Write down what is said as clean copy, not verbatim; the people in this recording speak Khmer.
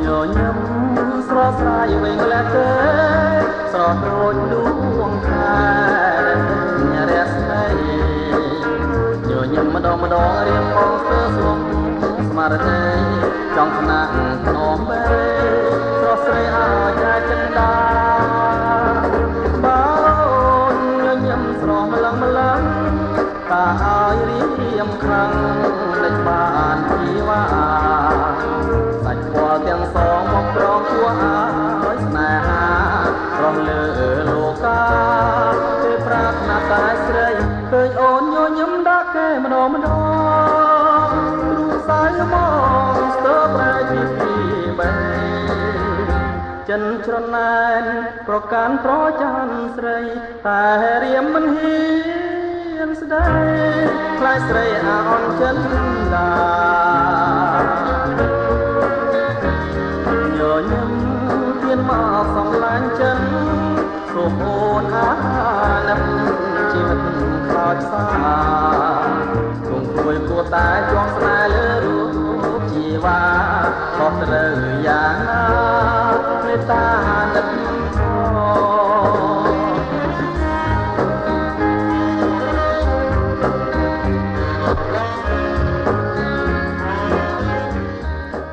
ញញឹមស្រស់ស្រាយវិញលះទេស្រស់ដូចដួងខែដែលញរះស្ដីញញឹមម្ដងរៀបបងស្ទើរសុំស្មារតីចង់ស្នាក់ភ្នំបេស្រស់ស្រីឲ្យតែចិនដាបើញញឹមស្រស់ម្លឹងតាឲ្យរៀមខ្លាំងលេចបានជីវ៉ាសាច់ពណ៌ទាំងសងមកប្រងគួរឲ្យស្នេហារស់លើលោកាគេប្រាថ្នាតែស្រីឃើញអូនញញឹមដាក់គេម្ដងគ្រូសាយមកស្ទើរប្រែពីបែចិនច្រណែនប្រកាន់ប្រច័នស្រីតែរៀមមិនហ៊ានស្ដីខ្លាចស្រីអាអន់ចិនដាញញឹមទៀនមកសំឡាញ់ចិនសូមអូនអាណិតជីវិតខ្លោចសាគង់គួយគួរតែជាប់ស្នេហ៍លើរូបជីវ៉ាខុសត្រូវយ៉ាងណាមេត្តាណិត